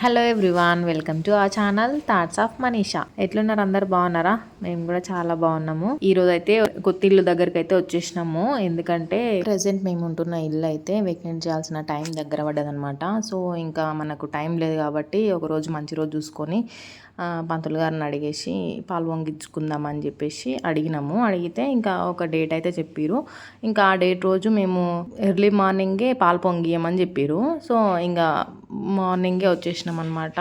Hello everyone, welcome to our channel thoughts of Manisha. ఎట్లున్నారు? అందరు బాగున్నారా? మేము కూడా చాలా బాగున్నాము. ఈ రోజు అయితే కొత్త ఇల్లు దగ్గరికి అయితే వచ్చేసినాము. ఎందుకంటే ప్రెసెంట్ మేము ఉంటున్న ఇల్లు అయితే వెకేట్ చేయాల్సిన టైం దగ్గర పడ్డదనమాట. సో ఇంకా మనకు టైం లేదు కాబట్టి ఒక రోజు మంచి రోజు చూసుకొని పంతులు గారిని అడిగేసి పాలు పొంగించుకుందామని చెప్పేసి అడిగితే ఇంకా ఒక డేట్ అయితే చెప్పారు. ఇంకా ఆ డేట్ రోజు మేము ఎర్లీ మార్నింగే పాలు పొంగియమని చెప్పారు. సో ఇంకా మార్నింగే వచ్చేసినాం అనమాట.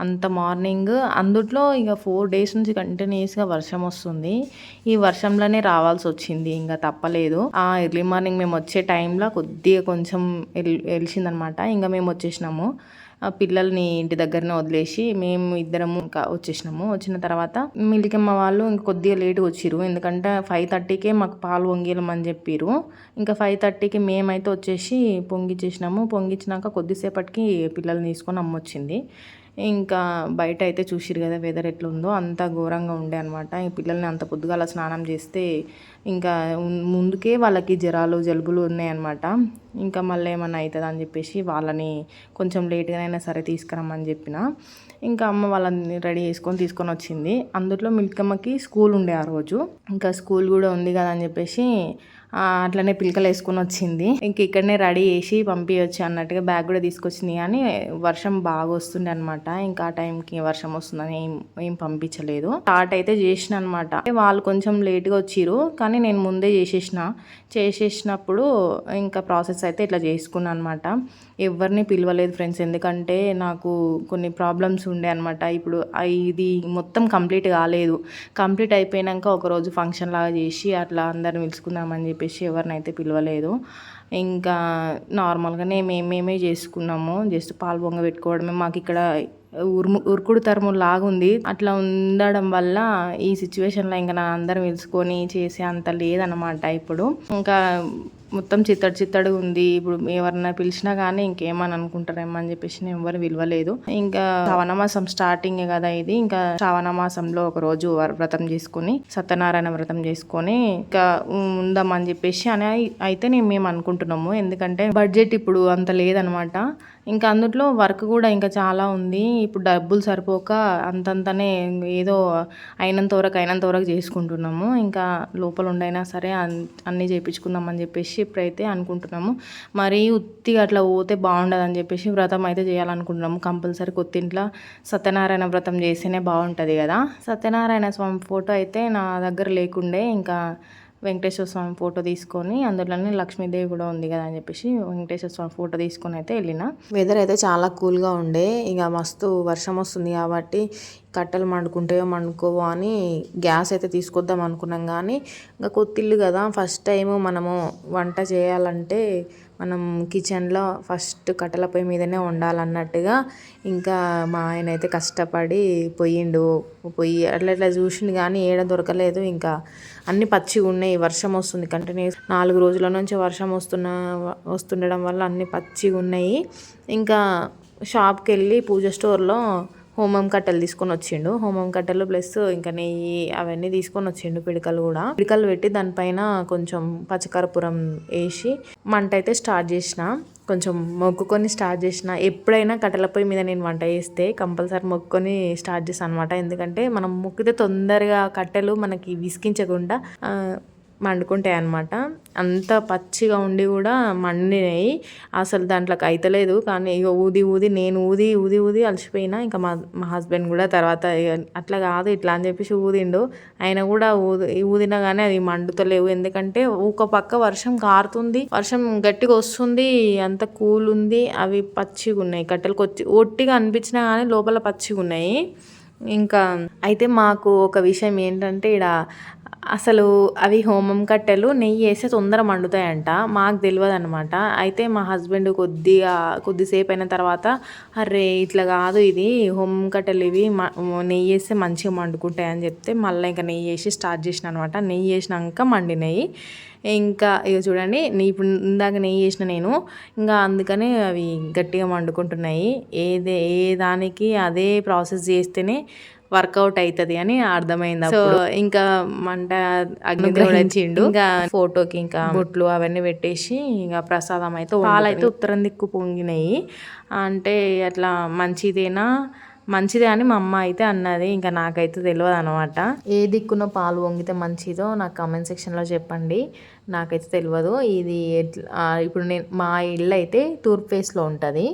అంత మార్నింగ్ అందుట్లో ఇక 4 days నుంచి కంటిన్యూస్గా వర్షం వస్తుంది. ఈ వర్షంలోనే రావాల్సి వచ్చింది, ఇంకా తప్పలేదు. ఆ ఎర్లీ మార్నింగ్ మేము వచ్చే టైంలో కొద్దిగా కొంచెం వెలిసిందనమాట. ఇంకా మేము వచ్చేసినాము. పిల్లల్ని ఇంటి దగ్గరనే వదిలేసి మేము ఇద్దరము ఇంకా వచ్చేసినాము. వచ్చిన తర్వాత మిల్కమ్మ వాళ్ళు ఇంక కొద్దిగా లేట్గా వచ్చిర్రు. ఎందుకంటే 5:30కే మాకు పాలు పొంగియమని చెప్పారు. ఇంకా 5:30కి మేమైతే వచ్చేసి పొంగిచ్చేసినాము. పొంగించినాక కొద్దిసేపటికి పిల్లల్ని తీసుకొని అమ్మ వచ్చింది. ఇంకా బయట అయితే చూసిరు కదా వెదర్ ఎట్లుందో, అంత ఘోరంగా ఉండే అనమాట. ఈ పిల్లల్ని అంత పొద్దుగాల స్నానం చేస్తే ఇంకా ముందుకే వాళ్ళకి జ్వరాలు జలుబులు ఉన్నాయన్నమాట. ఇంకా మళ్ళీ ఏమన్నా అవుతుంది అని చెప్పేసి వాళ్ళని కొంచెం లేట్గానైనా సరే తీసుకురమ్మని చెప్పిన. ఇంకా అమ్మ వాళ్ళని రెడీ తీసుకొని వచ్చింది. అందులో మిల్కమ్మకి స్కూల్ ఉండే ఆ రోజు. ఇంకా స్కూల్ కూడా ఉంది కదా అని చెప్పేసి అట్లనే పిలకలు వేసుకొని వచ్చింది. ఇంక ఇక్కడనే రెడీ చేసి పంపించవచ్చు అన్నట్టుగా బ్యాగ్ కూడా తీసుకొచ్చింది. కానీ వర్షం బాగా వస్తుండే అనమాట. ఇంకా ఆ టైంకి వర్షం వస్తుందని ఏం పంపించలేదు. స్టార్ట్ అయితే చేసిన అనమాట. వాళ్ళు కొంచెం లేట్గా వచ్చిర్రు, కానీ నేను ముందే చేసేసినప్పుడు ఇంకా ప్రాసెస్ అయితే ఇట్లా చేసుకున్నాను అనమాట. ఎవరిని పిలవలేదు ఫ్రెండ్స్, ఎందుకంటే నాకు కొన్ని ప్రాబ్లమ్స్ ఉండే అనమాట. ఇప్పుడు ఇది మొత్తం కంప్లీట్ కాలేదు. కంప్లీట్ అయిపోయాక ఒకరోజు ఫంక్షన్ లాగా చేసి అట్లా అందరిని పిలుచుకుందామని చెప్పేసి ఎవరినైతే పిలవలేదు. ఇంకా నార్మల్గానే మేమే చేసుకున్నాము. జస్ట్ పాలు పొంగ పెట్టుకోవడమే. మాకు ఇక్కడ ఉరుకుడు తరుము లాగుంది. అట్లా ఉండడం వల్ల ఈ సిచ్యువేషన్లో ఇంకా నా అందరం పిలుచుకొని చేసే అంత లేదనమాట. ఇప్పుడు ఇంకా మొత్తం చిత్తడి ఉంది. ఇప్పుడు ఎవరన్నా పిలిచినా కానీ ఇంకేమని అనుకుంటారేమో అని చెప్పేసి నేను ఎవరు విలువలేదు. ఇంకా శ్రావణ మాసం స్టార్టింగ్ కదా ఇది. ఇంకా శ్రావణ మాసంలో ఒక రోజు వ్రతం చేసుకొని సత్యనారాయణ వ్రతం చేసుకొని ఇంకా ఉందామని చెప్పేసి అయితే మేము అనుకుంటున్నాము. ఎందుకంటే బడ్జెట్ ఇప్పుడు అంత లేదనమాట. ఇంకా అందులో వర్క్ కూడా ఇంకా చాలా ఉంది. ఇప్పుడు డబ్బులు సరిపోక అంతంతనే ఏదో అయినంత వరకు చేసుకుంటున్నాము. ఇంకా లోపల ఉండైనా సరే అన్నీ చేయించుకుందామని చెప్పేసి ఇప్పుడైతే అనుకుంటున్నాము. మరీ ఉత్తిగా అట్లా పోతే బాగుండదు అని చెప్పేసి వ్రతం అయితే చేయాలనుకుంటున్నాము. కంపల్సరీ కొత్త ఇంట్లో సత్యనారాయణ వ్రతం చేస్తేనే బాగుంటుంది కదా. సత్యనారాయణ స్వామి ఫోటో అయితే నా దగ్గర లేకుండే, ఇంకా వెంకటేశ్వర స్వామి ఫోటో తీసుకొని అందులోనే లక్ష్మీదేవి కూడా ఉంది కదా అని చెప్పేసి వెంకటేశ్వర స్వామి ఫోటో తీసుకొని అయితే వెళ్ళిన. వెదర్ అయితే చాలా కూల్గా ఉండే. ఇక మస్తు వర్షం వస్తుంది కాబట్టి కట్టెలు మండుకోవో అని గ్యాస్ అయితే తీసుకొద్దాం అనుకున్నాం. కానీ ఇంకా కొత్తిల్లు కదా, ఫస్ట్ టైము మనము వంట చేయాలంటే మనం కిచెన్లో ఫస్ట్ కట్టెల పొయ్యి మీదనే వండాలన్నట్టుగా ఇంకా మా ఆయన అయితే కష్టపడి పొయ్యి అట్లా చూసింది కానీ ఏడ దొరకలేదు. ఇంకా అన్ని పచ్చిగా ఉన్నాయి. వర్షం వస్తుంది కంటిన్యూస్ 4 రోజుల నుంచి వర్షం వస్తుండడం వల్ల అన్ని పచ్చిగా ఉన్నాయి. ఇంకా షాప్కి వెళ్ళి పూజ స్టోర్లో హోమం కట్టెలు తీసుకొని వచ్చిండు. హోమం కట్టెలు ప్లస్ ఇంకా నెయ్యి అవన్నీ తీసుకొని వచ్చిండు. పిడికలు పెట్టి దానిపైన కొంచెం పచ్చకర్పూరం వేసి మంట అయితే స్టార్ట్ చేసిన. కొంచెం మొక్కుకొని స్టార్ట్ చేసిన. ఎప్పుడైనా కట్టెల పొయ్యి మీద నేను వంట చేస్తే కంపల్సరీ మొక్కుకొని స్టార్ట్ చేస్తాను అనమాట. ఎందుకంటే మనం మొక్కితే తొందరగా కట్టెలు మనకి విసికించకుండా మండుకుంటాయి అన్నమాట. అంత పచ్చిగా ఉండి కూడా మండినాయి. అసలు దాంట్లోకి అయితలేదు. కానీ ఇక నేను ఊది అలసిపోయినా. ఇంకా మా హస్బెండ్ కూడా తర్వాత అట్లా కాదు ఇట్లా అని చెప్పేసి ఊదిండు. ఆయన కూడా ఊదినా కానీ అది మండుతలేవు. ఎందుకంటే ఒక పక్క వర్షం కారుతుంది, వర్షం గట్టిగా వస్తుంది, అంత కూల్ ఉంది. అవి పచ్చిగా ఉన్నాయి. కట్టెలకు ఒట్టిగా అనిపించినా కానీ లోపల పచ్చిగా ఉన్నాయి. ఇంకా అయితే మాకు ఒక విషయం ఏంటంటే అసలు అవి హోమం కట్టెలు నెయ్యి వేస్తే తొందర మండుతాయంట. మాకు తెలియదు అనమాట. అయితే మా హస్బెండ్ కొద్దిసేపు అయిన తర్వాత అరే ఇట్లా కాదు, ఇది హోమం కట్టెలు, ఇవి నెయ్యి వేస్తే మంచిగా మండుకుంటాయి అని చెప్తే మళ్ళీ ఇంకా నెయ్యి వేసి స్టార్ట్ చేసిన అనమాట. నెయ్యి వేసినాక మండినాయి. ఇంకా ఇక చూడండి, ఇప్పుడు ఇందాక నెయ్యి వేసిన నేను, ఇంకా అందుకనే అవి గట్టిగా మండుకుంటున్నాయి. ఏ దానికి అదే ప్రాసెస్ చేస్తేనే వర్కౌట్ అవుతుంది అని అర్థమైంది. సో ఇంకా మంట అగ్ని గ్రహించిండు. ఇంకా ఫోటోకి ఇంకా బొట్లు అవన్నీ పెట్టేసి ఇంకా ప్రసాదం అయితే పాలైతే ఉత్తరం దిక్కు పొంగినాయి. అంటే అట్లా మంచిదే అని మా అమ్మ అయితే అన్నది. ఇంకా నాకైతే తెలియదు అనమాట. ఏ దిక్కున పాలు పొంగితే మంచిదో నాకు కామెంట్ సెక్షన్లో చెప్పండి. నాకైతే తెలియదు. ఇది ఇప్పుడు మా ఇల్లు అయితే తూర్పు ఫేస్లో ఉంటుంది,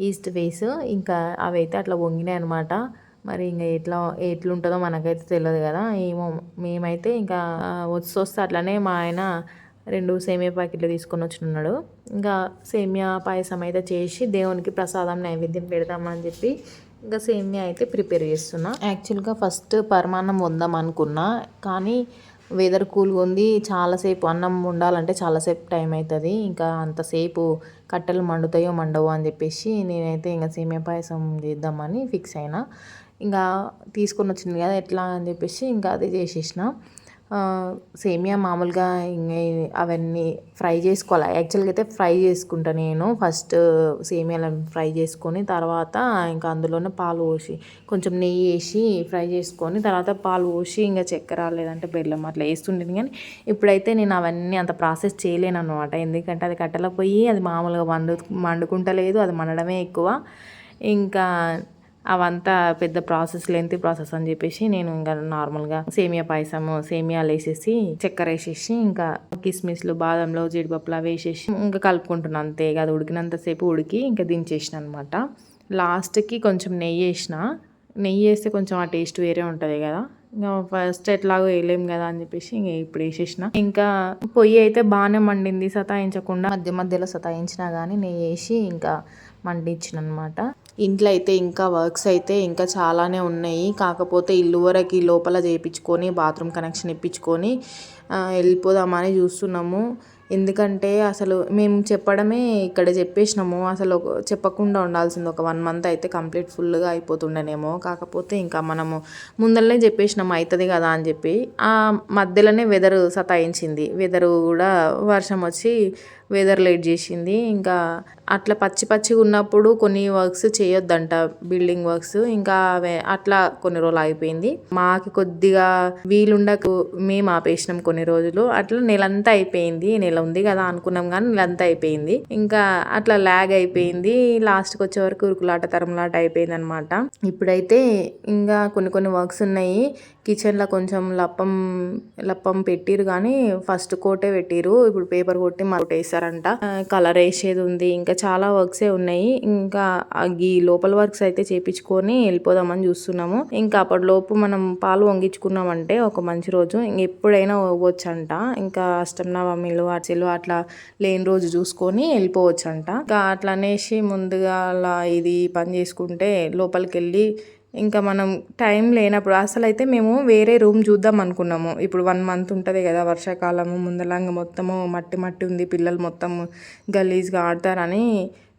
ఈస్ట్ ఫేస్. ఇంకా అవి అయితే అట్లా పొంగినాయి అనమాట. మరి ఇంకా ఎట్లుంటుందో మనకైతే తెలియదు కదా. ఏమో మేమైతే ఇంకా వస్తే అట్లనే మా ఆయన 2 సేమియా ప్యాకెట్లు తీసుకొని వచ్చినాడు. ఇంకా సేమియా పాయసం అయితే చేసి దేవునికి ప్రసాదం నైవేద్యం పెడదామని చెప్పి ఇంకా సేమియా అయితే ప్రిపేర్ చేస్తున్నా. యాక్చువల్గా ఫస్ట్ పరమాన్నం వందాం అనుకున్నా, కానీ వెదర్ కూల్గా ఉంది. చాలాసేపు అన్నం వండాలంటే చాలాసేపు టైం అవుతుంది. ఇంకా అంతసేపు కట్టెలు మండుతాయో మండవో అని చెప్పేసి నేనైతే ఇంకా సేమియా పాయసం చేద్దామని ఫిక్స్ అయినా. ఇంకా తీసుకొని వచ్చింది కదా ఎట్లా అని చెప్పేసి ఇంకా అదే చేసేసిన. సేమియా మామూలుగా అవన్నీ ఫ్రై చేసుకోవాలి. యాక్చువల్గా అయితే ఫ్రై చేసుకుంటా నేను. ఫస్ట్ సేమియాలను ఫ్రై చేసుకొని తర్వాత ఇంకా అందులోనే పాలు పోసి కొంచెం నెయ్యి వేసి ఫ్రై చేసుకొని తర్వాత పాలు పోసి ఇంకా చక్కెర లేదంటే బెల్లం అట్లా వేస్తుండేది. కానీ ఇప్పుడైతే నేను అవన్నీ అంత ప్రాసెస్ చేయలేను అనమాట. ఎందుకంటే అది కట్టెల పొయ్యి, అది మామూలుగా మండుకుంటలేదు, అది మండడమే ఎక్కువ. ఇంకా అవంతా పెద్ద ప్రాసెస్, లెంతీ ప్రాసెస్ అని చెప్పేసి నేను ఇంకా నార్మల్గా సేమియా పాయసము సేమియాలు వేసేసి చక్కెర వేసేసి ఇంకా కిస్మిస్లు బాదంలో జీడిపప్పులు అవి వేసేసి ఇంకా కలుపుకుంటున్నాను అంతే. అది ఉడికినంతసేపు ఉడికి ఇంకా దించేసిన అనమాట. లాస్ట్కి కొంచెం నెయ్యి వేస్తే కొంచెం ఆ టేస్ట్ వేరే ఉంటుంది కదా. ఇంకా ఫస్ట్ ఎట్లాగో వేయలేము కదా అని చెప్పేసి ఇంకా ఇప్పుడు వేసేసిన. ఇంకా పొయ్యి అయితే బాగానే మండింది, సతాయించకుండా. మధ్యలో సతాయించినా కానీ నెయ్యి వేసి ఇంకా మండించిన అనమాట. ఇంట్లో అయితే ఇంకా వర్క్స్ అయితే ఇంకా చాలానే ఉన్నాయి. కాకపోతే ఇల్లు వరకు లోపల చేయించుకొని బాత్రూమ్ కనెక్షన్ ఇప్పించుకొని వెళ్ళిపోదామని చూస్తున్నాము. ఎందుకంటే అసలు మేము చెప్పడమే ఇక్కడ చెప్పేసినాము. అసలు చెప్పకుండా ఉండాల్సింది. ఒక 1 month అయితే కంప్లీట్ ఫుల్గా అయిపోతుండేనేమో. కాకపోతే ఇంకా మనము ముందరనే చెప్పేసినాము అవుతుంది కదా అని చెప్పి. ఆ మధ్యలోనే వెదర్ సతాయించింది. వెదర్ కూడా వర్షం వచ్చి వెదర్ లేట్ చేసింది. ఇంకా అట్లా పచ్చిగా ఉన్నప్పుడు కొన్ని వర్క్స్ చేయొద్దంట, బిల్డింగ్ వర్క్స్. ఇంకా అట్లా కొన్ని రోజులు ఆగిపోయింది. మాకు కొద్దిగా వీలుండకు మేము ఆపేసినాం కొన్ని రోజులు. అట్లా నెలంతా అయిపోయింది. నెల ఉంది కదా అనుకున్నాం కానీ నెలంతా అయిపోయింది. ఇంకా అట్లా లాగ్ అయిపోయింది. లాస్ట్కి వచ్చే వరకు ఉరుకులాట తరంలాట అయిపోయింది అనమాట. ఇప్పుడైతే ఇంకా కొన్ని వర్క్స్ ఉన్నాయి. కిచెన్లో కొంచెం లప్పం పెట్టిరు కానీ ఫస్ట్ కోటే పెట్టిరు. ఇప్పుడు పేపర్ కొట్టి మరొకటి వేస్తారంట. కలర్ వేసేది ఉంది. ఇంకా చాలా వర్క్సే ఉన్నాయి. ఇంకా ఈ లోపల వర్క్స్ అయితే చేపించుకొని వెళ్ళిపోదామని చూస్తున్నాము. ఇంకా అప్పటిలోపు మనం పాలు వంగించుకున్నామంటే ఒక మంచి రోజు ఎప్పుడైనా పోవచ్చు అంట. ఇంకా అష్టమినవమిలు అర్చలు అట్లా లేని రోజు చూసుకొని వెళ్ళిపోవచ్చు అంట. ఇంకా అట్లా అనేసి ముందుగా అలా ఇది పని చేసుకుంటే లోపలికి వెళ్ళి ఇంకా మనం టైం లేనప్పుడు అసలు అయితే మేము వేరే రూమ్ చూద్దాం అనుకున్నాము. ఇప్పుడు 1 month ఉంటుంది కదా వర్షాకాలము, ముందలంగా మొత్తము మట్టి ఉంది, పిల్లలు మొత్తం గలీజ్గా ఆడతారని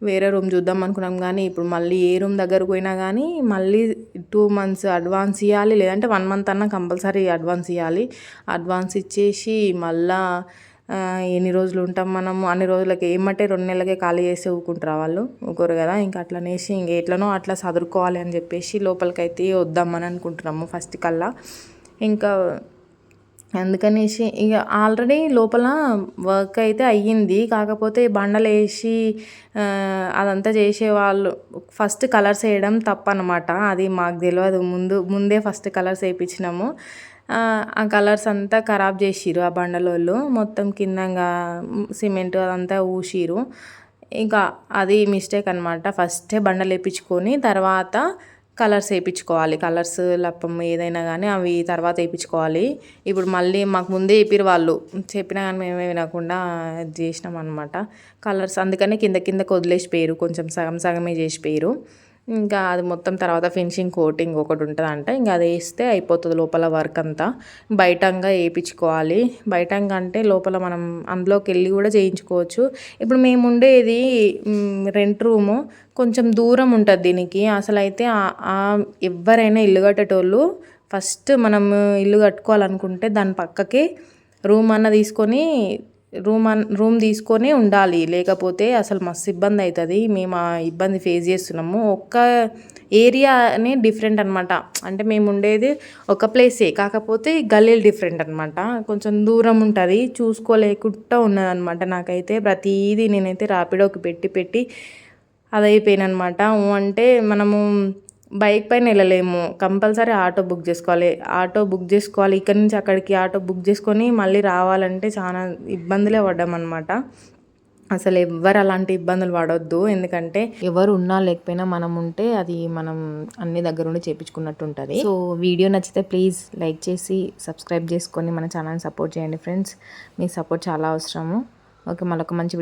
వేరే రూమ్ చూద్దాం అనుకున్నాం. కానీ ఇప్పుడు మళ్ళీ ఏ రూమ్ దగ్గరకు పోయినా కానీ మళ్ళీ 2 months అడ్వాన్స్ ఇవ్వాలి, లేదంటే 1 month అన్నా కంపల్సరీ అడ్వాన్స్ ఇవ్వాలి. అడ్వాన్స్ ఇచ్చేసి మళ్ళా ఎన్ని రోజులు ఉంటాం మనము, అన్ని రోజులకి ఏమంటే 2 నెలలకే ఖాళీ చేసి ఊరుకుంటారు వాళ్ళు ఊరుకోరు కదా. ఇంకా అట్లనేసి ఇంక ఎట్లనో అట్లా చదువుకోవాలి అని చెప్పేసి లోపలికైతే వద్దామని అనుకుంటున్నాము ఫస్ట్ కల్లా. ఇంకా అందుకనేసి ఇక ఆల్రెడీ లోపల వర్క్ అయితే అయ్యింది. కాకపోతే బండలు వేసి అదంతా చేసేవాళ్ళు ఫస్ట్ కలర్స్ వేయడం తప్పనమాట. అది మాకు తెలియదు. ముందే ఫస్ట్ కలర్స్ వేయించినాము. ఆ కలర్స్ అంతా ఖరాబ్ చేసిరు ఆ బండలోళ్ళు. మొత్తం కిందంగా సిమెంట్ అదంతా ఊసిరు. ఇంకా అది మిస్టేక్ అనమాట. ఫస్టే బండలు వేయించుకొని తర్వాత కలర్స్ వేయించుకోవాలి. కలర్స్ లప్పం ఏదైనా కానీ అవి తర్వాత వేయించుకోవాలి. ఇప్పుడు మళ్ళీ మాకు ముందే చెప్పిరు వాళ్ళు, చెప్పినా కానీ మేమే వినకుండా చేసినాం అనమాట కలర్స్. అందుకని కిందకి వదిలేసిపోయారు, కొంచెం సగమే చేసిపోయారు. ఇంకా అది మొత్తం తర్వాత ఫినిషింగ్ కోటింగ్ ఒకటి ఉంటుందంట. ఇంకా అది వేస్తే అయిపోతుంది లోపల వర్క్ అంతా. బయటంగా వేయించుకోవాలి. బయటంగా అంటే లోపల మనం అందులోకి వెళ్ళి కూడా చేయించుకోవచ్చు. ఇప్పుడు మేము ఉండేది రెంట్ రూము, కొంచెం దూరం ఉంటుంది దీనికి. అసలు అయితే ఎవరైనా ఇల్లు కట్టేటోళ్ళు ఫస్ట్ మనం ఇల్లు కట్టుకోవాలనుకుంటే దాని పక్కకి రూమ్ అన్న తీసుకొని రూమ్ తీసుకొని ఉండాలి, లేకపోతే అసలు మస్తు ఇబ్బంది అవుతుంది. మేము ఆ ఇబ్బంది ఫేస్ చేస్తున్నాము. ఒక్క ఏరియానే డిఫరెంట్ అనమాట. అంటే మేము ఉండేది ఒక ప్లేసే, కాకపోతే గల్లీలు డిఫరెంట్ అనమాట. కొంచెం దూరం ఉంటుంది, చూసుకోలేకుండా ఉన్నదనమాట. నాకైతే ప్రతిదీ నేనైతే ర్యాపిడోకి పెట్టి అది అయిపోయానమాట. అంటే మనము బైక్ పైన వెళ్ళలేము, కంపల్సరీ ఆటో బుక్ చేసుకోవాలి. ఇక్కడ నుంచి అక్కడికి ఆటో బుక్ చేసుకొని మళ్ళీ రావాలంటే చాలా ఇబ్బందులే పడ్డామన్నమాట. అసలు ఎవ్వరు అలాంటి ఇబ్బందులు పడొద్దు, ఎందుకంటే ఎవరు ఉన్నా లేకపోయినా మనం ఉంటే అది మనం అన్ని దగ్గర ఉండి చేయించుకున్నట్టు ఉంటుంది. సో వీడియో నచ్చితే ప్లీజ్ లైక్ చేసి సబ్స్క్రైబ్ చేసుకొని మన ఛానల్ని సపోర్ట్ చేయండి ఫ్రెండ్స్. మీ సపోర్ట్ చాలా అవసరము. ఓకే, మళ్ళీ ఒక మంచి